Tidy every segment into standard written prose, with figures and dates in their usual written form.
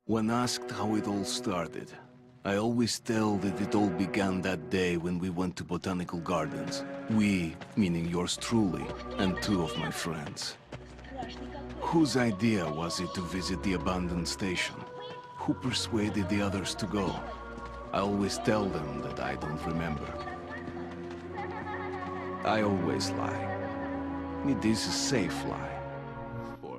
When asked how it all started, I always tell that it all began that day when we went to botanical gardens. We, meaning yours truly, and two of my friends. Whose idea was it to visit the abandoned station? Who persuaded the others to go? I always tell them that I don't remember. I always lie. It is a safe lie.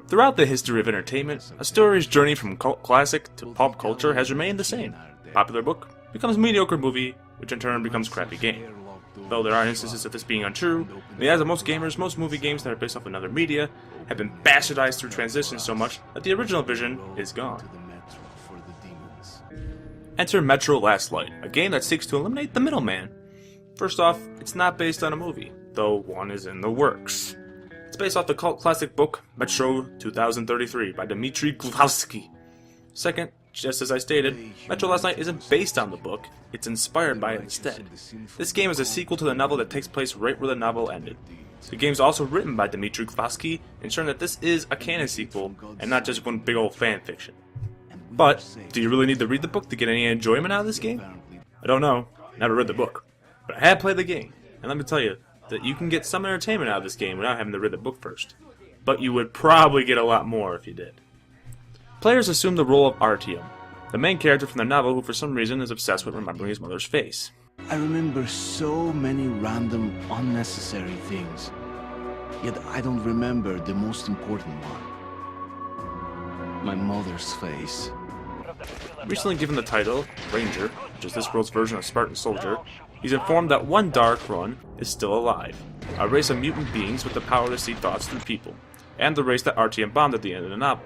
Throughout the history of entertainment, a story's journey from cult classic to pop culture has remained the same. Popular book becomes mediocre movie, which in turn becomes crappy game. Though there are instances of this being untrue, in the eyes of most gamers, most movie games that are based off another media have been bastardized through transitions so much that the original vision is gone. Enter Metro Last Light, a game that seeks to eliminate the middleman. First off, it's not based on a movie, though one is in the works. It's based off the cult classic book Metro 2033 by Dmitry Glukowski. Second, just as I stated, Metro Last Light isn't based on the book, it's inspired by it instead. This game is a sequel to the novel that takes place right where the novel ended. The game is also written by Dmitry Glukowski, ensuring that this is a canon sequel and not just one big old fan fiction. But, do you really need to read the book to get any enjoyment out of this game? I don't know, never read the book, but I have played the game, and let me tell you that you can get some entertainment out of this game without having to read the book first. But you would probably get a lot more if you did. Players assume the role of Artyom, the main character from the novel who for some reason is obsessed with remembering his mother's face. I remember so many random, unnecessary things. Yet I don't remember the most important one. My mother's face. Recently given the title, Ranger, which is this world's version of Spartan Soldier, he's informed that one Dark Run is still alive, a race of mutant beings with the power to see thoughts through people, and the race that Artyom bombed at the end of the novel.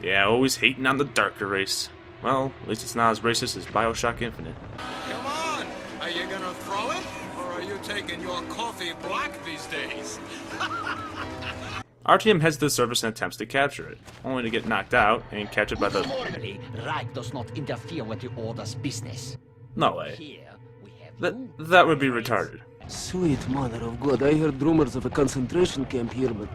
Yeah, always hating on the darker race. Well, at least it's not as racist as Bioshock Infinite. Come on! Are you gonna throw it? Or are you taking your coffee black these days? Artyom heads to the surface and attempts to capture it, only to get knocked out and captured by the... Right does not interfere with the Order's business. No way. Here we have That would be retarded. Sweet mother of God, I heard rumors of a concentration camp here, but...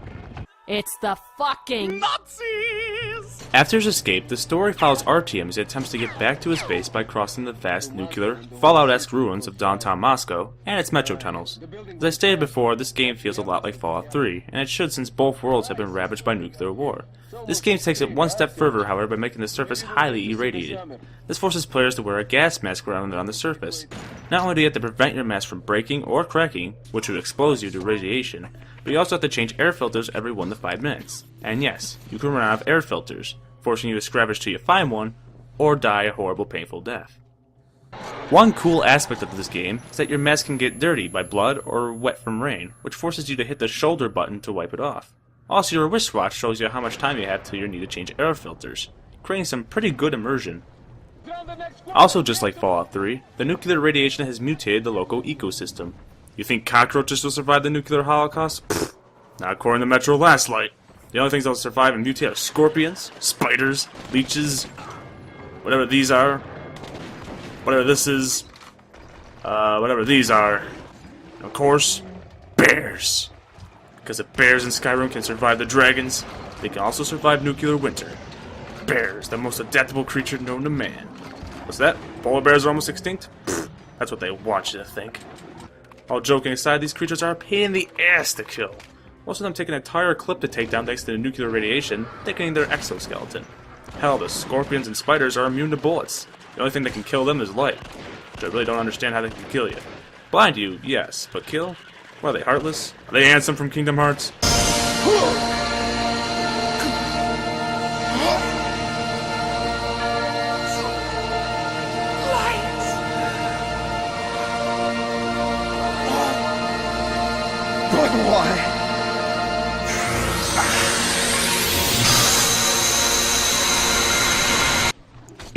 It's the fucking Nazis! After his escape, the story follows Artyom as he attempts to get back to his base by crossing the vast nuclear, Fallout-esque ruins of downtown Moscow and its metro tunnels. As I stated before, this game feels a lot like Fallout 3, and it should since both worlds have been ravaged by nuclear war. This game takes it one step further, however, by making the surface highly irradiated. This forces players to wear a gas mask around on the surface. Not only do you have to prevent your mask from breaking or cracking, which would expose you to radiation, but you also have to change air filters every 1 to 5 minutes. And yes, you can run out of air filters, forcing you to scavenge till you find one, or die a horrible painful death. One cool aspect of this game is that your mask can get dirty by blood or wet from rain, which forces you to hit the shoulder button to wipe it off. Also, your wristwatch shows you how much time you have till you need to change air filters, creating some pretty good immersion. Also, just like Fallout 3, the nuclear radiation has mutated the local ecosystem. You think cockroaches will survive the nuclear holocaust? Pfft, not according to Metro Last Light. The only things that will survive and mutate are scorpions, spiders, leeches, whatever these are, whatever this is, whatever these are, and of course, bears. Because if bears in Skyrim can survive the dragons, they can also survive nuclear winter. Bears, the most adaptable creature known to man. What's that? Polar bears are almost extinct? Pfft, that's what they want you to think. All joking aside, these creatures are a pain in the ass to kill. Most of them take an entire clip to take down thanks to the nuclear radiation, thickening their exoskeleton. Hell, the scorpions and spiders are immune to bullets. The only thing that can kill them is light. Which I really don't understand how they can kill you. Blind you, yes, but kill? What, are they heartless? Are they Ansem from Kingdom Hearts? But why?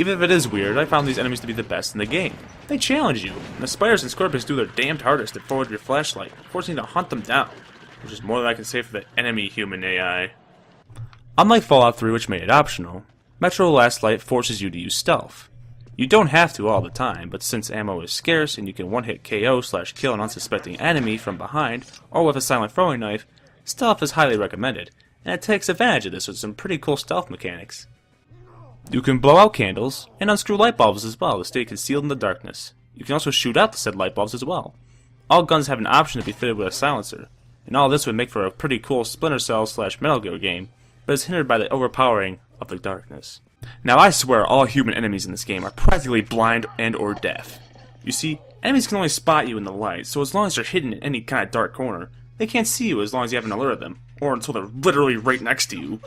Even if it is weird, I found these enemies to be the best in the game. They challenge you, and the spiders and scorpions do their damned hardest to forward your flashlight, forcing you to hunt them down, which is more than I can say for the enemy human AI. Unlike Fallout 3, which made it optional, Metro Last Light forces you to use stealth. You don't have to all the time, but since ammo is scarce and you can one-hit KO/kill an unsuspecting enemy from behind, or with a silent throwing knife, stealth is highly recommended, and it takes advantage of this with some pretty cool stealth mechanics. You can blow out candles and unscrew light bulbs as well to stay concealed in the darkness. You can also shoot out the said light bulbs as well. All guns have an option to be fitted with a silencer, and all this would make for a pretty cool Splinter Cell / Metal Gear game, but is hindered by the overpowering of the darkness. Now I swear all human enemies in this game are practically blind and or deaf. You see, enemies can only spot you in the light, so as long as you're hidden in any kind of dark corner, they can't see you as long as you haven't alerted them, or until they're literally right next to you.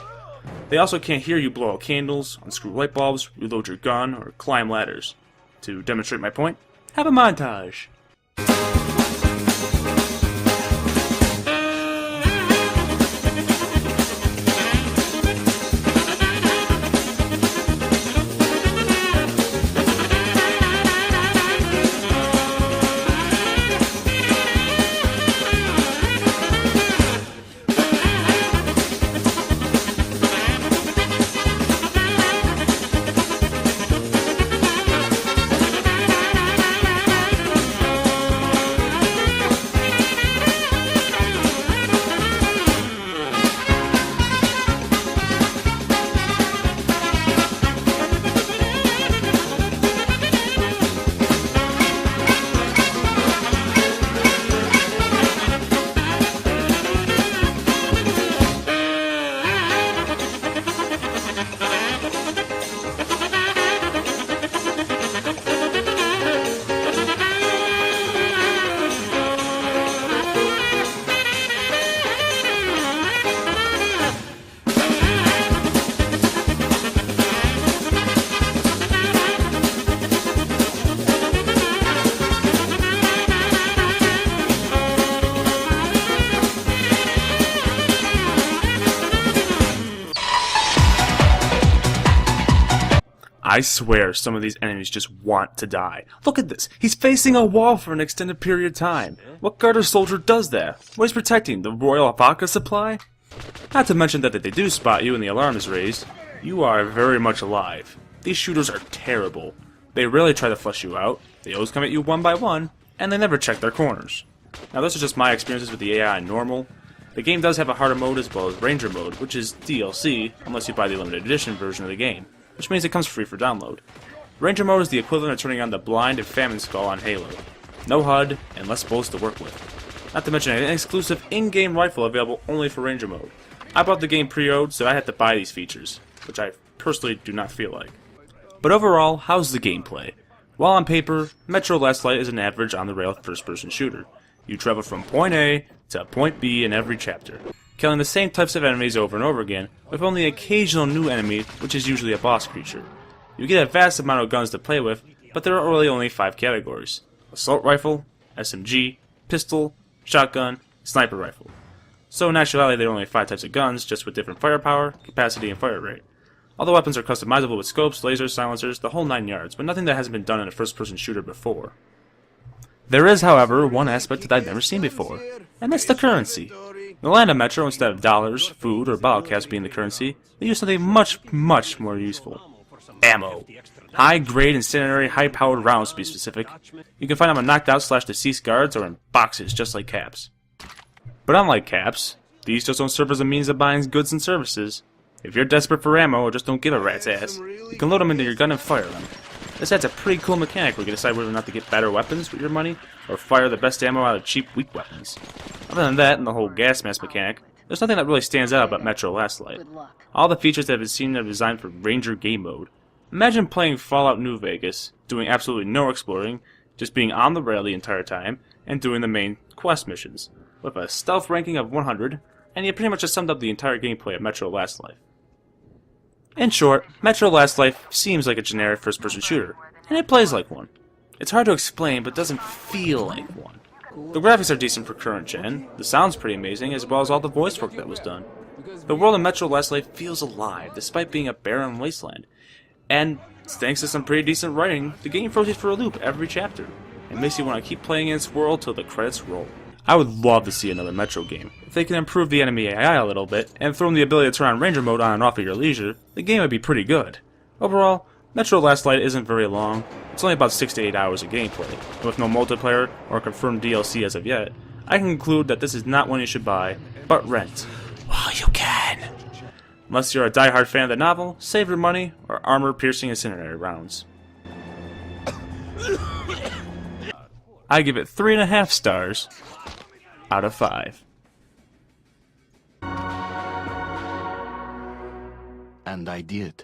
They also can't hear you blow out candles, unscrew light bulbs, reload your gun, or climb ladders. To demonstrate my point, have a montage. I swear some of these enemies just want to die. Look at this. He's facing a wall for an extended period of time. What guard or soldier does that? What is protecting? The Royal vodka supply? Not to mention that if they do spot you and the alarm is raised, you are very much alive. These shooters are terrible. They rarely try to flush you out. They always come at you one by one, and they never check their corners. Now this is just my experiences with the AI in normal. The game does have a harder mode as well as Ranger mode, which is DLC, unless you buy the limited edition version of the game, which means it comes free for download. Ranger mode is the equivalent of turning on the blind and famine skull on Halo. No HUD, and less bullets to work with. Not to mention an exclusive in-game rifle available only for Ranger mode. I bought the game pre-owned, so I had to buy these features, which I personally do not feel like. But overall, how's the gameplay? While on paper, Metro Last Light is an average on-the-rail first-person shooter. You travel from point A to point B in every chapter, killing the same types of enemies over and over again, with only an occasional new enemy, which is usually a boss creature. You get a vast amount of guns to play with, but there are really only 5 categories: assault rifle, SMG, pistol, shotgun, sniper rifle. So in actuality there are only 5 types of guns, just with different firepower, capacity, and fire rate. All the weapons are customizable with scopes, lasers, silencers, the whole 9 yards, but nothing that hasn't been done in a first-person shooter before. There is, however, one aspect that I've never seen before, and that's the currency. In the land of Metro, instead of dollars, food, or bottle caps being the currency, they use something much, much more useful. Ammo. High-grade, incendiary, high-powered rounds to be specific. You can find them on knocked-out/deceased guards or in boxes, just like caps. But unlike caps, these just don't serve as a means of buying goods and services. If you're desperate for ammo or just don't give a rat's ass, you can load them into your gun and fire them. This adds a pretty cool mechanic where you can decide whether or not to get better weapons with your money, or fire the best ammo out of cheap, weak weapons. Other than that, and the whole gas mask mechanic, there's nothing that really stands out about Metro Last Light. All the features that have been seen are designed for Ranger game mode. Imagine playing Fallout New Vegas, doing absolutely no exploring, just being on the rail the entire time, and doing the main quest missions, with a stealth ranking of 100, and you pretty much just summed up the entire gameplay of Metro Last Light. In short, Metro Last Light seems like a generic first-person shooter, and it plays like one. It's hard to explain, but doesn't feel like one. The graphics are decent for current gen, the sound's pretty amazing, as well as all the voice work that was done. The world of Metro Last Light feels alive, despite being a barren wasteland. And thanks to some pretty decent writing, the game throws you for a loop every chapter, and makes you want to keep playing in its world till the credits roll. I would love to see another Metro game. If they can improve the enemy AI a little bit, and throw in the ability to turn on Ranger mode on and off at your leisure, the game would be pretty good. Overall, Metro Last Light isn't very long. It's only about 6 to 8 hours of gameplay, and with no multiplayer or confirmed DLC as of yet, I can conclude that this is not one you should buy, but rent while you can. Unless you're a die-hard fan of the novel, save your money or armor-piercing incendiary rounds. I give it 3.5 stars out of 5. And I did.